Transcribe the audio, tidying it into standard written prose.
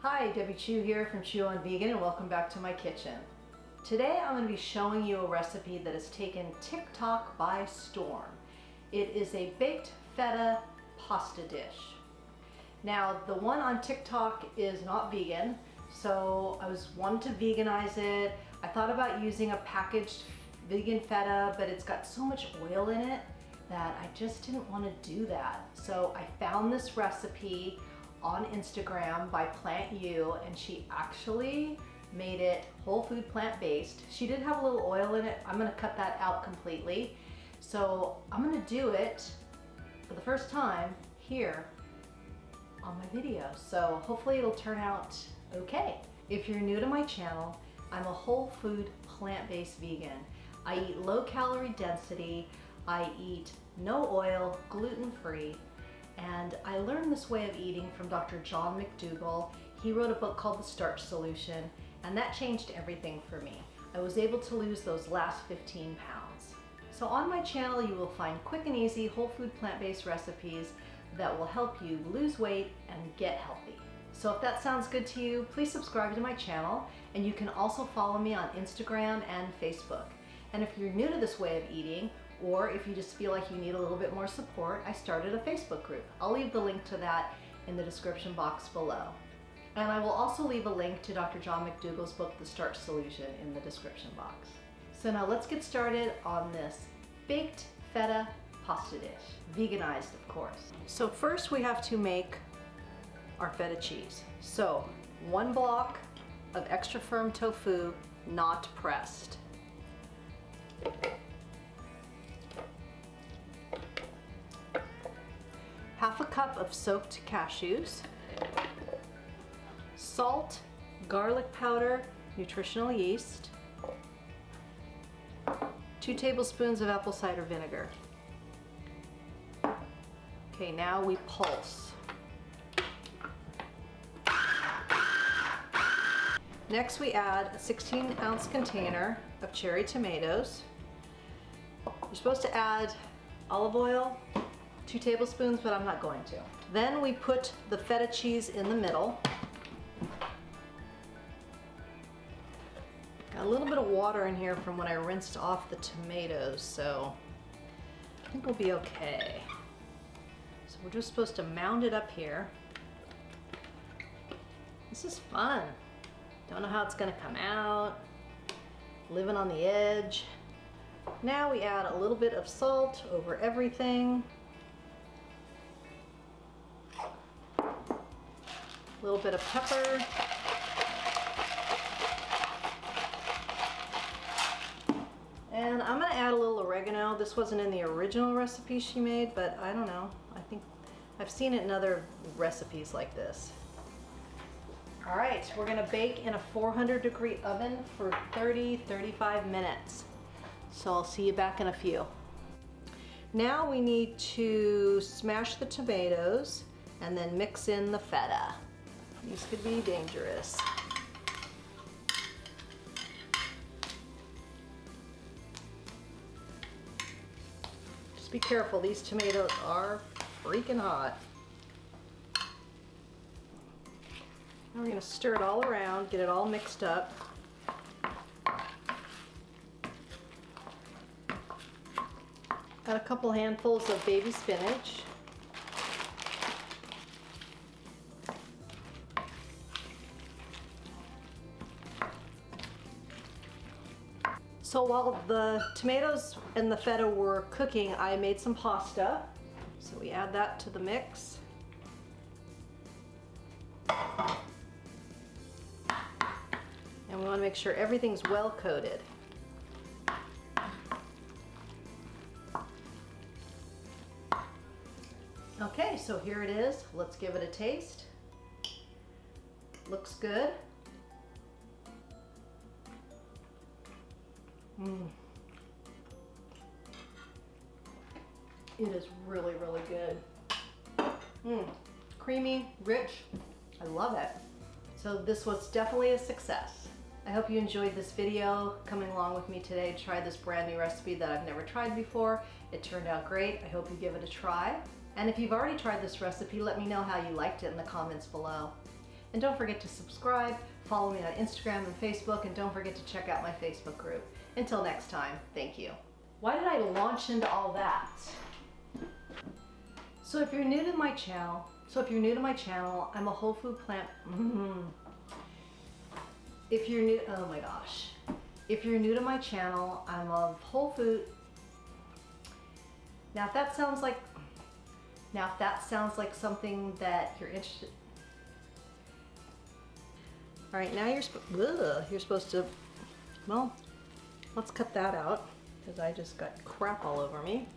Hi, Debbie Chu here from Chu on Vegan, and welcome back to my kitchen. Today I'm going to be showing you a recipe that has taken TikTok by storm. It is a baked feta pasta dish. Now the one on TikTok is not vegan, so I wanted to veganize it. I thought about using a packaged vegan feta, but it's got so much oil in it that I just didn't want to do that. So I found this recipe on Instagram by Plant You, and she actually made it whole food plant-based. She did have a little oil in it. I'm gonna cut that out completely. So I'm gonna do it for the first time here on my video. So hopefully it'll turn out okay. If you're new to my channel, I'm a whole food plant-based vegan. I eat low calorie density, I eat no oil, gluten-free, and I learned this way of eating from Dr. John McDougall. He wrote a book called The Starch Solution, and that changed everything for me. I was able to lose those last 15 pounds. So on my channel, you will find quick and easy whole food plant-based recipes that will help you lose weight and get healthy. So if that sounds good to you, please subscribe to my channel, and you can also follow me on Instagram and Facebook. And if you're new to this way of eating, or if you just feel like you need a little bit more support, I started a Facebook group. I'll leave the link to that in the description box below. And I will also leave a link to Dr. John McDougall's book, The Starch Solution, in the description box. So now let's get started on this baked feta pasta dish. Veganized, of course. So first we have to make our feta cheese. So 1 block of extra firm tofu, not pressed. Half a cup of soaked cashews, salt, garlic powder, nutritional yeast, 2 tablespoons of apple cider vinegar. Okay, now we pulse. Next we add a 16-ounce container of cherry tomatoes. You're supposed to add olive oil, 2 tablespoons, but I'm not going to. Then we put the feta cheese in the middle. Got a little bit of water in here from when I rinsed off the tomatoes, so I think we'll be okay. So we're just supposed to mound it up here. This is fun. Don't know how it's gonna come out. Living on the edge. Now we add a little bit of salt over everything. A little bit of pepper. And I'm gonna add a little oregano. This wasn't in the original recipe she made, but I don't know. I think I've seen it in other recipes like this. All right, we're gonna bake in a 400-degree oven for 30-35 minutes. So I'll see you back in a few. Now we need to smash the tomatoes and then mix in the feta. These could be dangerous. Just be careful, these tomatoes are freaking hot. Now we're gonna stir it all around, get it all mixed up. Got a couple handfuls of baby spinach. So while the tomatoes and the feta were cooking, I made some pasta. So we add that to the mix. And we want to make sure everything's well coated. Okay, so here it is. Let's give it a taste. Looks good. It is really, really good. Creamy, rich. I love it. So this was definitely a success. I hope you enjoyed this video, coming along with me today to try this brand new recipe that I've never tried before. It turned out great. I hope you give it a try. And if you've already tried this recipe, let me know how you liked it in the comments below. And don't forget to subscribe, follow me on Instagram and Facebook, and don't forget to check out my Facebook group. Until next time, thank you. Why did I launch into all that? So if you're new to my channel, I'm a whole food plant. If you're new, oh my gosh. If you're new to my channel, I'm a whole food. Now if that sounds like something that you're interested. All right, now you're supposed to, well, let's cut that out because I just got crap all over me.